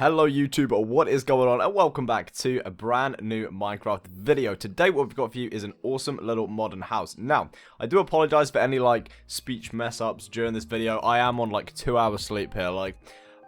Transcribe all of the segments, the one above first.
Hello YouTube, what is going on, and welcome back to a brand new Minecraft video. Today what we've got for you is an awesome little modern house. Now, I do apologize for any speech mess ups during this video. I am on 2 hours sleep here,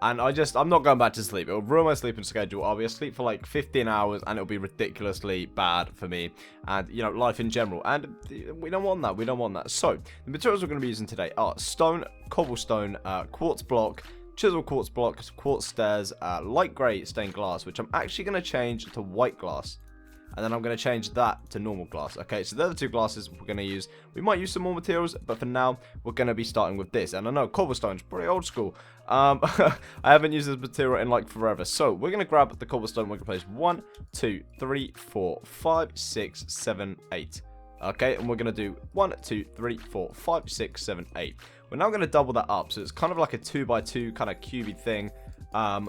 and I'm not going back to sleep. It'll ruin my sleeping schedule. I'll be asleep for 15 hours and it'll be ridiculously bad for me and, life in general. And we don't want that. We don't want that. So, the materials we're going to be using today are stone, cobblestone, quartz block, chisel quartz blocks, quartz stairs, light grey stained glass, which I'm actually going to change to white glass. And then I'm going to change that to normal glass. Okay, so they're the two glasses we're going to use. We might use some more materials, but for now, we're going to be starting with this. And I know cobblestone's pretty old school. I haven't used this material in forever. So we're going to grab the cobblestone. We're going to place 1, 2, 3, 4, 5, 6, 7, 8. Okay, and we're going to do 1, 2, 3, 4, 5, 6, 7, 8. We're now going to double that up. So it's kind of like a 2x2 kind of cubey thing.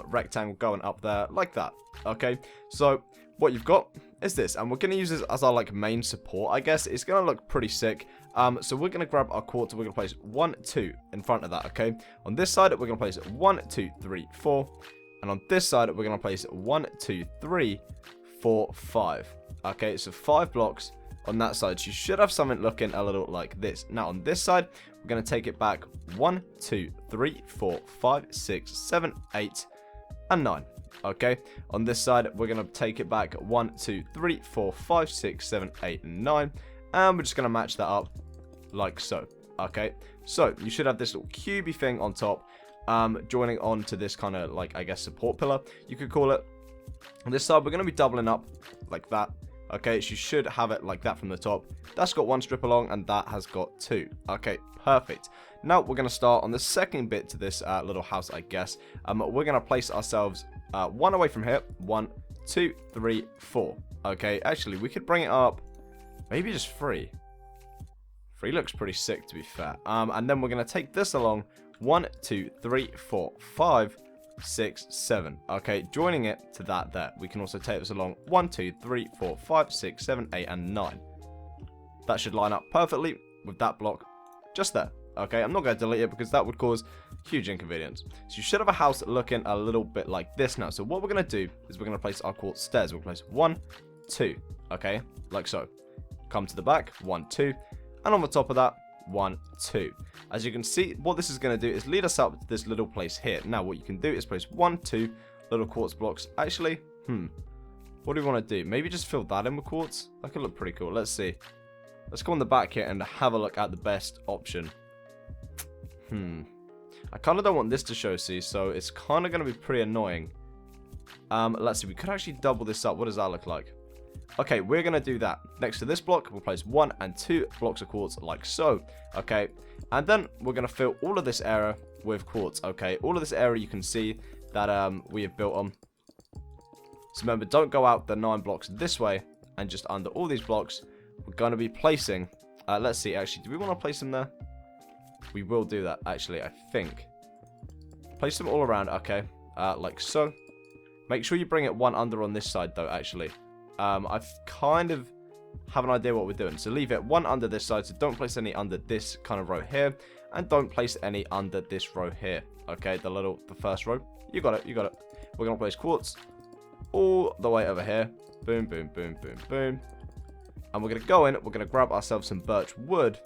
Rectangle going up there like that. Okay, so what you've got is this, and we're going to use this as our main support, I guess. It's going to look pretty sick. So we're going to grab our quartz, we're going to place 1, 2 in front of that, okay? On this side, we're going to place 1, 2, 3, 4. And on this side, we're going to place 1, 2, 3, 4, 5. Okay, so 5 blocks on that side. So you should have something looking a little like this. Now, on this side, we're going to take it back 1, 2, 3, 4, 5, 6, 7, 8, and 9. Okay, on this side, we're going to take it back 1, 2, 3, 4, 5, 6, 7, 8, and 9. And we're just going to match that up like so. Okay, so you should have this little cubey thing on top, joining on to this kind of I guess support pillar, you could call it. On this side, we're going to be doubling up like that. Okay, so you should have it like that from the top. That's got 1 strip along, and that has got 2. Okay, perfect. Now we're going to start on the second bit to this little house, I guess. We're going to place ourselves 1 away from here. 1, 2, 3, 4. Okay, actually, we could bring it up maybe just 3. 3 looks pretty sick, to be fair. And then we're going to take this along. 1, 2, 3, 4, 5, 6, 7. Okay, joining it to that there. We can also take this along 1, 2, 3, 4, 5, 6, 7, 8, and 9. That should line up perfectly with that block just there. Okay, I'm not going to delete it because that would cause huge inconvenience. So you should have a house looking a little bit like this now. So what we're going to do is we're going to place our quartz stairs. We'll place 1, 2. Okay, like so. Come to the back, 1, 2. And on the top of that, 1, 2. As you can see, what this is going to do is lead us up to this little place here. Now, what you can do is place 1, 2 little quartz blocks. Actually, what do we want to do? Maybe just fill that in with quartz? That could look pretty cool. Let's see. Let's go on the back here and have a look at the best option. I kind of don't want this to show, see, so it's kind of going to be pretty annoying. Let's see. We could actually double this up. What does that look like? Okay, we're going to do that. Next to this block, we'll place 1 and 2 blocks of quartz like so. Okay, and then we're going to fill all of this area with quartz. Okay, all of this area you can see that we have built on. So remember, don't go out the 9 blocks this way, and just under all these blocks, we're going to be placing, let's see, actually, do we want to place them there? We will do that, actually, I think. Place them all around, okay, like so. Make sure you bring it 1 under on this side, though, actually. I kind of have an idea what we're doing. So leave it 1 under this side. So don't place any under this kind of row here. And don't place any under this row here. Okay, the first row. You got it, you got it. We're going to place quartz all the way over here. Boom, boom, boom, boom, boom. And we're going to go in. We're going to grab ourselves some birch wood.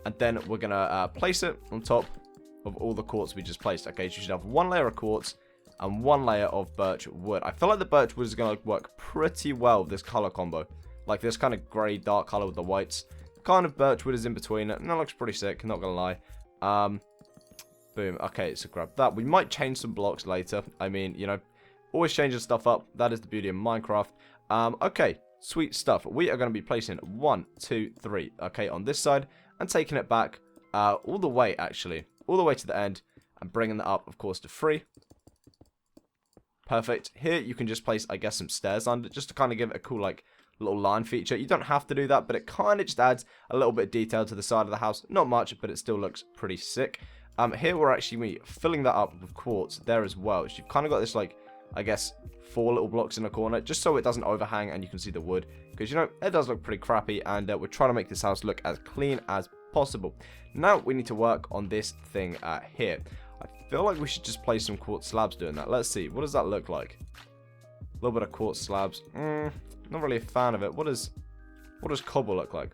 And then we're going to place it on top of all the quartz we just placed. Okay, so you should have 1 layer of quartz and 1 layer of birch wood. I feel like the birch wood is going to work pretty well with this color combo. Like this kind of grey dark color with the whites. Kind of birch wood is in between. And that looks pretty sick, not going to lie. Boom. Okay, so grab that. We might change some blocks later. I mean, always changing stuff up. That is the beauty of Minecraft. Okay, sweet stuff. We are going to be placing 1, 2, 3. Okay, on this side. And taking it back all the way, actually. All the way to the end. And bringing that up, of course, to 3. Perfect. Here you can just place, I guess, some stairs under, just to kind of give it a cool, little line feature. You don't have to do that, but it kind of just adds a little bit of detail to the side of the house. Not much, but it still looks pretty sick. Here we're actually filling that up with quartz there as well. So you've kind of got this, I guess, 4 little blocks in a corner, just so it doesn't overhang and you can see the wood. Because, it does look pretty crappy, and we're trying to make this house look as clean as possible. Now we need to work on this thing here. I feel like we should just place some quartz slabs doing that. Let's see. What does that look like? A little bit of quartz slabs. Not really a fan of it. What does cobble look like?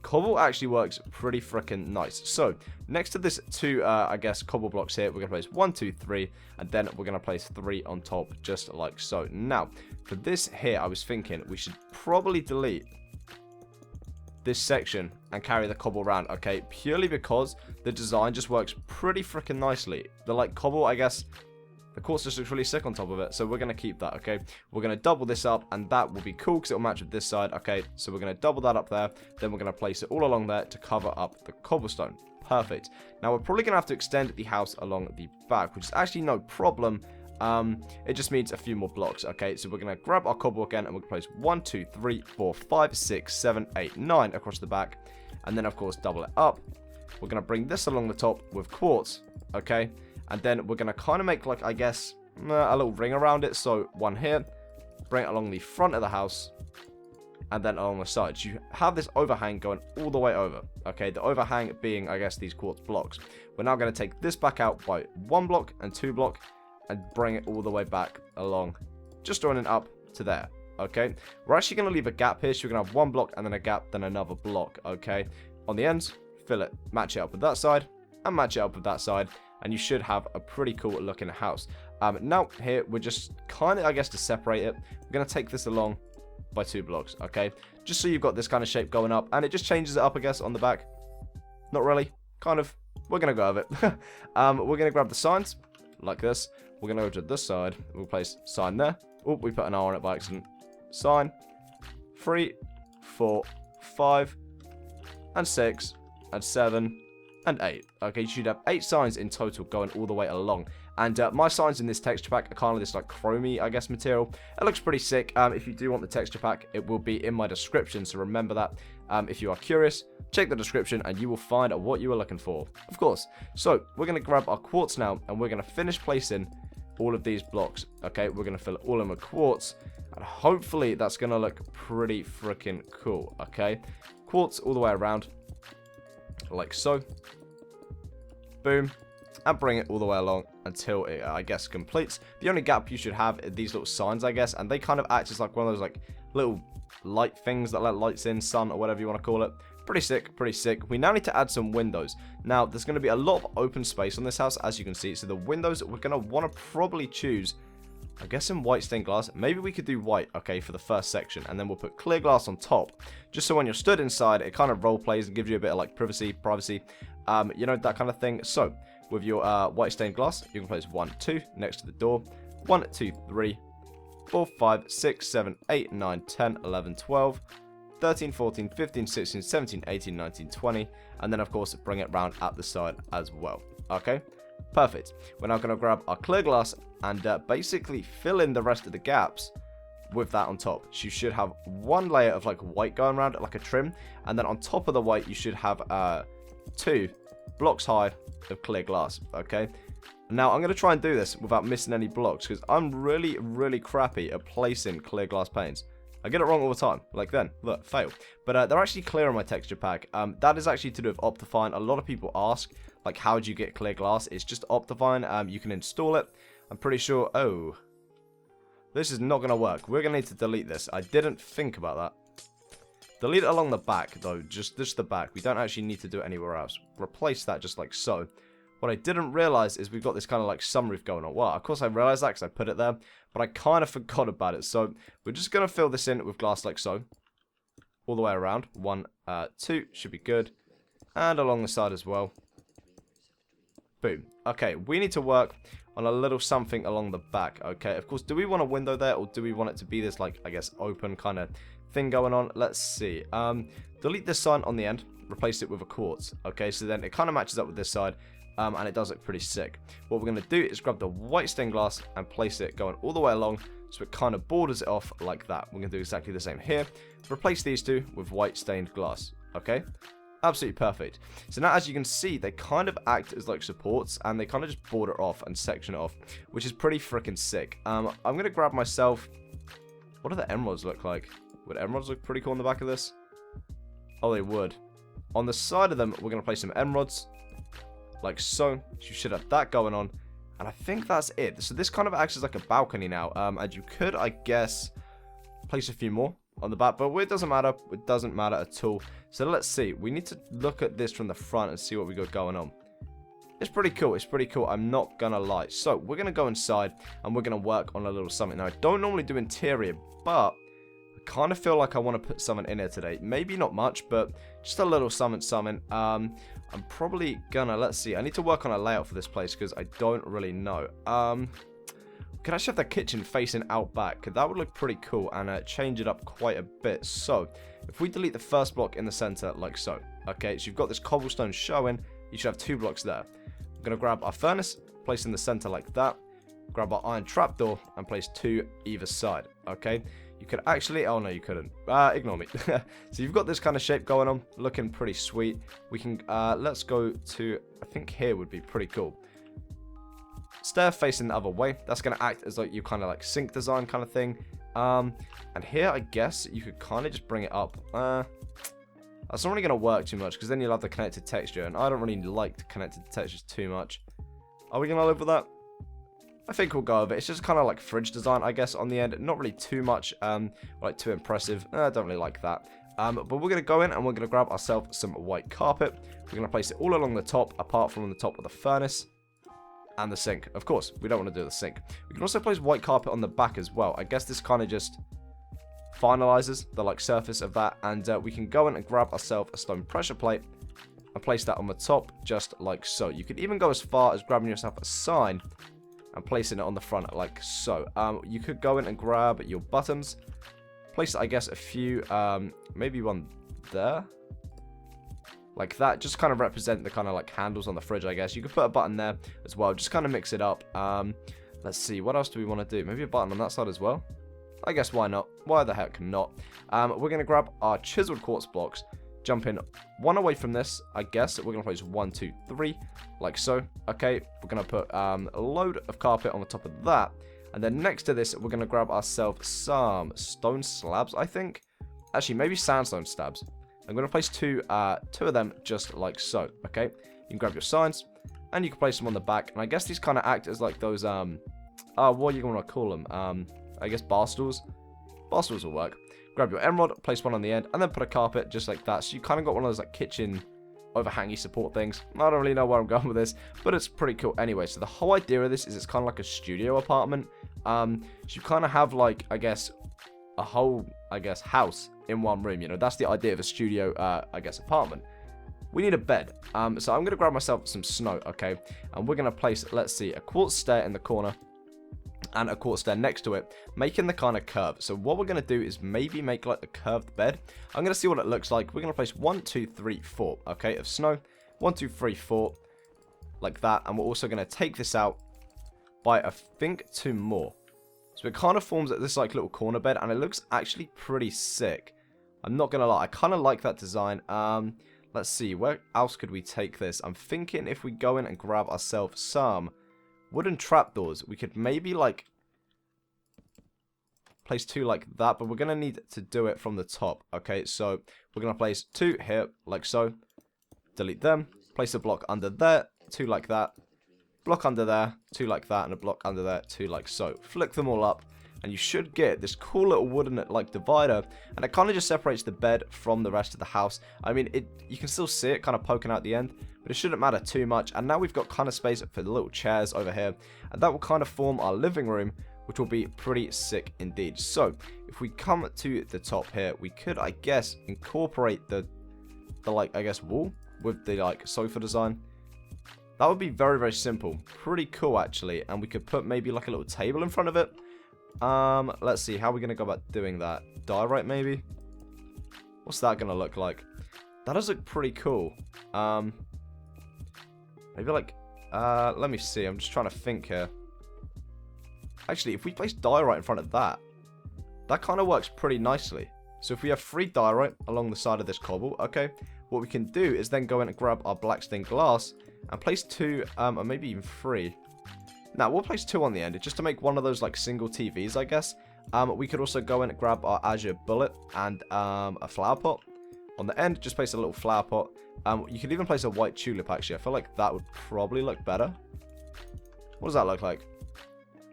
Cobble actually works pretty freaking nice. So, next to this two, I guess, cobble blocks here, we're going to place 1, 2, 3, and then we're going to place 3 on top, just like so. Now, for this here, I was thinking we should probably delete this section and carry the cobble around, okay? Purely because the design just works pretty freaking nicely. The, like, cobble, I guess, the quartz just looks really sick on top of it, so we're going to keep that, okay? We're going to double this up, and that will be cool because it will match with this side, okay? So we're going to double that up there, then we're going to place it all along there to cover up the cobblestone. Perfect. Now, we're probably going to have to extend the house along the back, which is actually no problem. It just needs a few more blocks, okay? So we're going to grab our cobble again, and we're going to place 1, 2, 3, 4, 5, 6, 7, 8, 9 across the back, and then, of course, double it up. We're going to bring this along the top with quartz, okay? And then we're going to kind of make, like, I guess, a little ring around it. So, one here. Bring it along the front of the house. And then along the sides. You have this overhang going all the way over. Okay, the overhang being, I guess, these quartz blocks. We're now going to take this back out by 1 block and 2 block. And bring it all the way back along. Just running up to there. Okay. We're actually going to leave a gap here. So, we're going to have 1 block and then a gap, then another block. Okay. On the ends, fill it. Match it up with that side. And match it up with that side. And you should have a pretty cool looking house. Now, here, we're just kind of, I guess, to separate it, we're going to take this along by 2 blocks, okay? Just so you've got this kind of shape going up, and it just changes it up, I guess, on the back. Not really. Kind of. We're going to go with it. We're going to grab the signs, like this. We're going to go to this side. We'll place sign there. Oh, we put an R on it by accident. Sign. 3, 4, 5, and 6, and 7, and 8. Okay, you should have 8 signs in total going all the way along. And my signs in this texture pack are kind of this like chromey, I guess, material. It looks pretty sick. If you do want the texture pack, it will be in my description. So remember that. If you are curious, check the description and you will find what you are looking for. Of course. So we're going to grab our quartz now and we're going to finish placing all of these blocks. Okay, we're going to fill it all in with quartz. And hopefully that's going to look pretty freaking cool. Okay, quartz all the way around. Like so. Boom. And bring it all the way along until it, I guess, completes. The only gap you should have are these little signs, I guess. And they kind of act as like one of those like little light things that let lights in, sun, or whatever you want to call it. Pretty sick, pretty sick. We now need to add some windows. Now, there's going to be a lot of open space on this house, as you can see. So the windows, we're going to want to probably choose, I guess, in white stained glass. Maybe we could do white, okay, for the first section. And then we'll put clear glass on top. Just so when you're stood inside, it kind of role plays and gives you a bit of like privacy. You know, that kind of thing. So, with your white stained glass, you can place 1, 2 next to the door. 1, 2, 3, 4, 5, 6, 7, 8, 9, 10, 11, 12, 13, 14, 15, 16, 17, 18, 19, 20. And then, of course, bring it round at the side as well. Okay? Perfect. We're now going to grab our clear glass and basically fill in the rest of the gaps with that on top. So you should have 1 layer of like white going around it, like a trim. And then on top of the white, you should have 2 blocks high of clear glass. Okay, now I'm going to try and do this without missing any blocks because I'm really crappy at placing clear glass panes. I get it wrong all the time. Like then, look, fail. But they're actually clear on my texture pack. That is actually to do with Optifine. A lot of people ask, like, how do you get clear glass? It's just Optifine. You can install it. I'm pretty sure. Oh, this is not going to work. We're going to need to delete this. I didn't think about that. Delete it along the back, though. Just the back. We don't actually need to do it anywhere else. Replace that just like so. What I didn't realize is we've got this kind of like sunroof going on. Well, of course I realized that because I put it there. But I kind of forgot about it. So we're just going to fill this in with glass like so. All the way around. 1, 2. Should be good. And along the side as well. Boom. Okay, we need to work on a little something along the back. Okay, of course, do we want a window there? Or do we want it to be this like, I guess, open kind of thing going on? Let's see. Delete this sign on the end, replace it with a quartz. Okay, so then it kind of matches up with this side, and it does look pretty sick. What we're going to do is grab the white stained glass and place it going all the way along, so it kind of borders it off like that. We're going to do exactly the same here. Replace these two with white stained glass. Okay, absolutely perfect. So now, as you can see, they kind of act as like supports, and they kind of just border off and section it off, which is pretty freaking sick. I'm going to grab myself. What do the emeralds look like? Would emeralds look pretty cool on the back of this? Oh, they would. On the side of them, we're going to place some emeralds. Like so. You should have that going on. And I think that's it. So this kind of acts as like a balcony now. And you could, I guess, place a few more on the back. But it doesn't matter. It doesn't matter at all. So let's see. We need to look at this from the front and see what we got going on. It's pretty cool. It's pretty cool. I'm not going to lie. So we're going to go inside and we're going to work on a little something. Now, I don't normally do interior, but I kind of feel like I want to put something in here today. Maybe not much, but just a little something. I'm probably gonna, let's see, I need to work on a layout for this place because I don't really know. Can I have the kitchen facing out back? That would look pretty cool and change it up quite a bit. So if we delete the first block in the center like so, okay, so you've got this cobblestone showing, you should have 2 blocks there. I'm gonna grab our furnace, place in the center like that, grab our iron trapdoor and place 2 either side, okay. You could actually, oh no you couldn't, ignore me. So you've got this kind of shape going on, looking pretty sweet. We can, let's go to, I think here would be pretty cool. Stair facing the other way, that's going to act as like you kind of like sink design kind of thing. And here I guess you could kind of just bring it up. That's not really going to work too much because then you'll have the connected texture and I don't really like the connected textures too much. Are we going to live with that? I think we'll go with it. It's just kind of like fridge design, I guess, on the end. Not really too much, like too impressive. I don't really like that. But we're going to go in and we're going to grab ourselves some white carpet. We're going to place it all along the top, apart from on the top of the furnace and the sink. Of course, we don't want to do the sink. We can also place white carpet on the back as well. I guess this kind of just finalizes the like surface of that. And we can go in and grab ourselves a stone pressure plate and place that on the top, just like so. You could even go as far as grabbing yourself a sign and placing it on the front like so. You could go in and grab your buttons, place, I guess, a few, maybe one there, like that, just kind of represent the kind of like handles on the fridge, I guess. You could put a button there as well, just kind of mix it up. Let's see, what else do we want to do? Maybe a button on that side as well? I guess why not? Why the heck not? We're going to grab our chiseled quartz blocks, jump in one away from this, I guess. We're going to place 1, 2, 3, like so. Okay, we're going to put a load of carpet on the top of that. And then next to this, we're going to grab ourselves some stone slabs, I think. Actually, maybe sandstone slabs. I'm going to place two of them just like so, okay? You can grab your signs, and you can place them on the back. And I guess these kind of act as like those, what are you going to call them? I guess bar stools. Bar stools will work. Grab your emerald, place one on the end, and then put a carpet just like that. So you kind of got one of those like kitchen overhangy support things. I don't really know where I'm going with this, but it's pretty cool anyway. So the whole idea of this is it's kind of like a studio apartment. So you kind of have like, I guess, a whole, I guess, house in one room. You know, that's the idea of a studio, I guess, apartment. We need a bed. So I'm going to grab myself some snow, okay? And we're going to place, let's see, a quartz stair in the corner and a quartz stair next to it, making the kind of curve. So what we're going to do is maybe make like the curved bed. I'm going to see what it looks like. We're going to place 1, 2, 3, 4, okay, of snow. 1, 2, 3, 4, like that. And we're also going to take this out by, I think, 2 more. So it kind of forms this like little corner bed, and it looks actually pretty sick. I'm not going to lie, I kind of like that design. Let's see, where else could we take this? I'm thinking if we go in and grab ourselves some wooden trapdoors, we could maybe like place 2 like that, but we're going to need to do it from the top, okay? So we're going to place 2 here, like so. Delete them, place a block under there, 2 like that. Block under there, 2 like that, and a block under there, 2 like so. Flick them all up, and you should get this cool little wooden like divider, and it kind of just separates the bed from the rest of the house. I mean, you can still see it kind of poking out the end, but it shouldn't matter too much. And now we've got kind of space for the little chairs over here, and that will kind of form our living room, which will be pretty sick indeed. So if we come to the top here, we could, I guess, incorporate the like, I guess, wall with the like sofa design. That would be very, very simple. Pretty cool, actually. And we could put maybe like a little table in front of it. Let's see. How are we going to go about doing that? Diorite, maybe? What's that going to look like? That does look pretty cool. Maybe like, let me see. I'm just trying to think here. Actually, if we place diorite in front of that, that kind of works pretty nicely. So if we have 3 diorite along the side of this cobble, okay, what we can do is then go in and grab our black stained glass and place 2, or maybe even 3. Now, we'll place 2 on the end, just to make one of those, like, single TVs, I guess. We could also go in and grab our azure bullet and a flower pot. On the end, just place a little flower pot. You could even place a white tulip, actually. I feel like that would probably look better. What does that look like?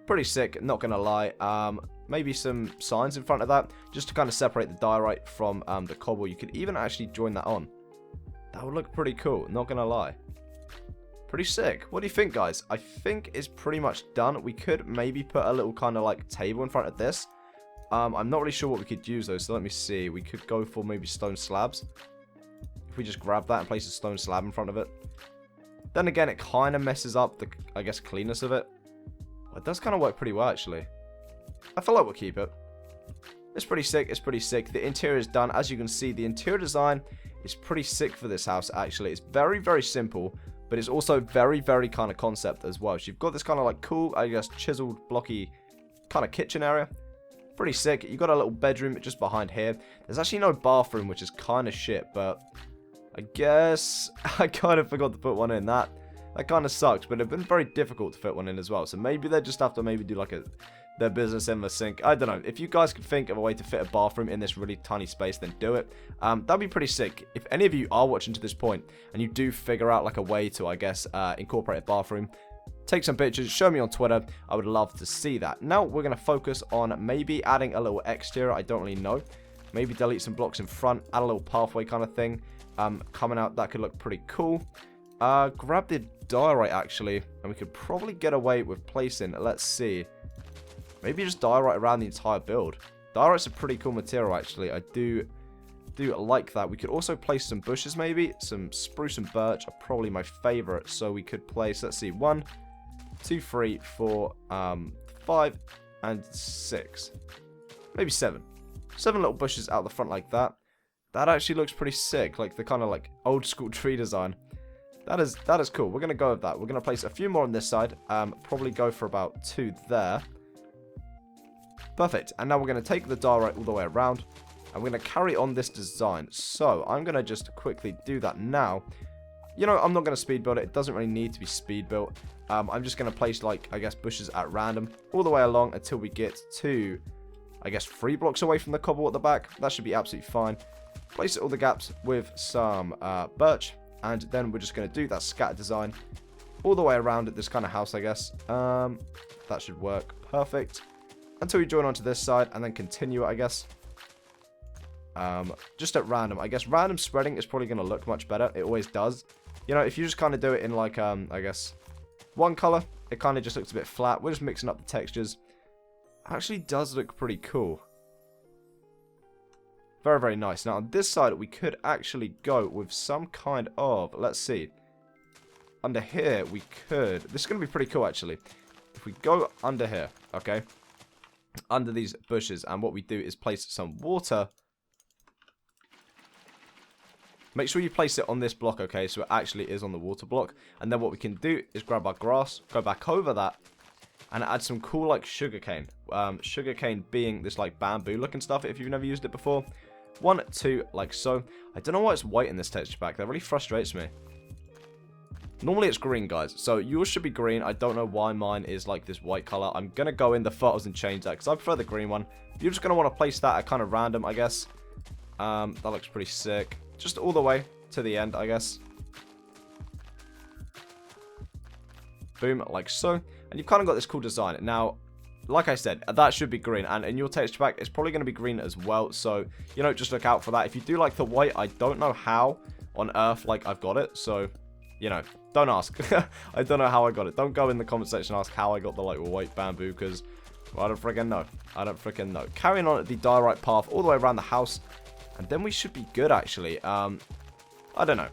Pretty sick, not gonna lie. Maybe some signs in front of that, just to kind of separate the diorite from the cobble. You could even actually join that on. That would look pretty cool, not gonna lie. Pretty sick. What do you think, guys? I think it's pretty much done. We could maybe put a little kind of like table in front of this. I'm not really sure what we could use though, so let me see. We could go for maybe stone slabs. If we just grab that and place a stone slab in front of it. Then again, it kind of messes up the, I guess, cleanness of it. Well, it does kind of work pretty well, actually. I feel like we'll keep it. It's pretty sick. It's pretty sick. The interior is done. As you can see, the interior design is pretty sick for this house, actually. It's very, very simple, but it's also very, very kind of concept as well. So you've got this kind of like cool, I guess, chiseled, blocky kind of kitchen area. Pretty sick. You've got a little bedroom just behind here. There's actually no bathroom, which is kind of shit, but I guess I kind of forgot to put one in. That kind of sucks, but it's been very difficult to fit one in as well. So maybe they just have to maybe do like their business in the sink. I don't know. If you guys could think of a way to fit a bathroom in this really tiny space, then do it. That'd be pretty sick. If any of you are watching to this point and you do figure out like a way to, I guess, incorporate a bathroom, take some pictures, show me on Twitter. I would love to see that. Now we're going to focus on maybe adding a little exterior. I don't really know. Maybe delete some blocks in front, add a little pathway kind of thing. Coming out, that could look pretty cool. Grab the diorite actually, and we could probably get away with placing, let's see, maybe just diorite around the entire build. Diorite's a pretty cool material actually. I do like that. We could also place some bushes maybe. Some spruce and birch are probably my favorite, so we could place, let's see, 1, 2, 3, 4, 5 and 6, maybe 7 little bushes out the front like that. That actually looks pretty sick, like the kind of like old school tree design. That is cool. We're going to go with that. We're going to place a few more on this side. Probably go for about 2 there. Perfect. And now we're going to take the diorite all the way around. And we're going to carry on this design. So I'm going to just quickly do that now. You know, I'm not going to speed build it. It doesn't really need to be speed built. I'm just going to place, like, I guess, bushes at random all the way along until we get to, I guess, 3 blocks away from the cobble at the back. That should be absolutely fine. Place all the gaps with some birch, and then we're just going to do that scatter design all the way around this kind of house, I guess. That should work perfect until we join onto this side and then continue it, I guess. Just at random. I guess random spreading is probably going to look much better. It always does. You know, if you just kind of do it in like, I guess, one color, it kind of just looks a bit flat. We're just mixing up the textures. Actually does look pretty cool. Very, very nice. Now, on this side, we could actually go with some kind of, let's see. Under here, we could, this is going to be pretty cool, actually. If we go under here, okay, under these bushes, and what we do is place some water. Make sure you place it on this block, okay, so it actually is on the water block. And then what we can do is grab our grass, go back over that, and add some cool, like, sugarcane. Sugarcane being this, like, bamboo-looking stuff, if you've never used it before. 1, 2, like so. I don't know why it's white in this texture pack. That really frustrates me. Normally it's green, guys. So yours should be green. I don't know why mine is like this white color. I'm going to go in the photos and change that because I prefer the green one. You're just going to want to place that at kind of random, I guess. That looks pretty sick. Just all the way to the end, I guess. Boom, like so. And you've kind of got this cool design. Now, like I said, that should be green, and in your texture pack, it's probably going to be green as well, so, you know, just look out for that. If you do like the white, I don't know how on earth, like, I've got it, so, you know, don't ask. I don't know how I got it. Don't go in the comment section and ask how I got the, like, white bamboo, because, well, I don't freaking know. I don't freaking know. Carrying on at the diorite path all the way around the house, and then we should be good, actually. I don't know.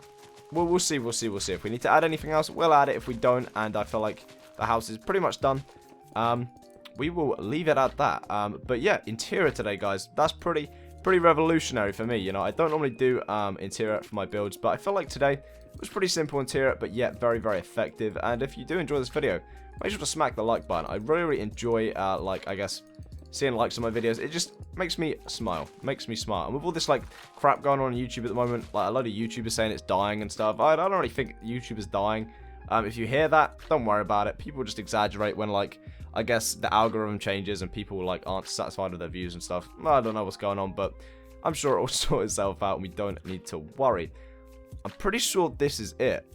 We'll see. If we need to add anything else, we'll add it. If we don't, and I feel like the house is pretty much done, we will leave it at that. But yeah, interior today, guys, that's pretty revolutionary for me. You know, I don't normally do interior for my builds, but I feel like today was pretty simple interior, but yet very, very effective. And if you do enjoy this video, make sure to smack the like button. I really enjoy, like, I guess, seeing likes on my videos. It just makes me smile. And with all this, like, crap going on YouTube at the moment, like, a lot of YouTubers saying it's dying and stuff, I don't really think YouTube is dying. If you hear that, don't worry about it. People just exaggerate when, like, I guess the algorithm changes and people, like, aren't satisfied with their views and stuff. I don't know what's going on, but I'm sure it will sort itself out and we don't need to worry. I'm pretty sure this is it.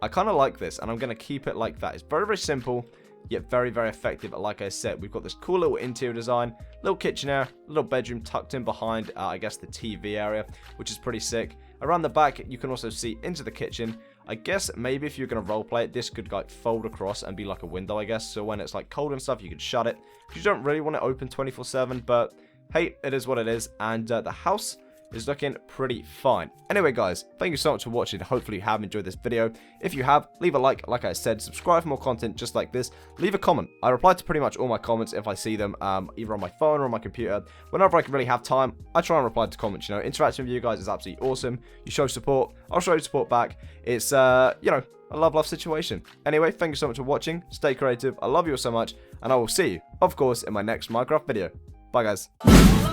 I kind of like this, and I'm going to keep it like that. It's very, very simple, yet very, very effective. Like I said, we've got this cool little interior design, little kitchen area, little bedroom tucked in behind, I guess, the TV area, which is pretty sick. Around the back, you can also see into the kitchen. I guess maybe if you're going to roleplay it, this could like fold across and be like a window, I guess. So when it's like cold and stuff, you can shut it. You don't really want it open 24/7, but hey, it is what it is. And the house is looking pretty fine. Anyway, guys, thank you so much for watching. Hopefully you have enjoyed this video. If you have, leave a like I said, subscribe for more content just like this, leave a comment. I reply to pretty much all my comments if I see them, either on my phone or on my computer. Whenever I can really have time, I try and reply to comments. You know, interacting with you guys is absolutely awesome. You show support, I'll show you support back. It's you know, a love situation. Anyway, thank you so much for watching. Stay creative. I love you all so much, and I will see you, of course, in my next Minecraft video. Bye, guys.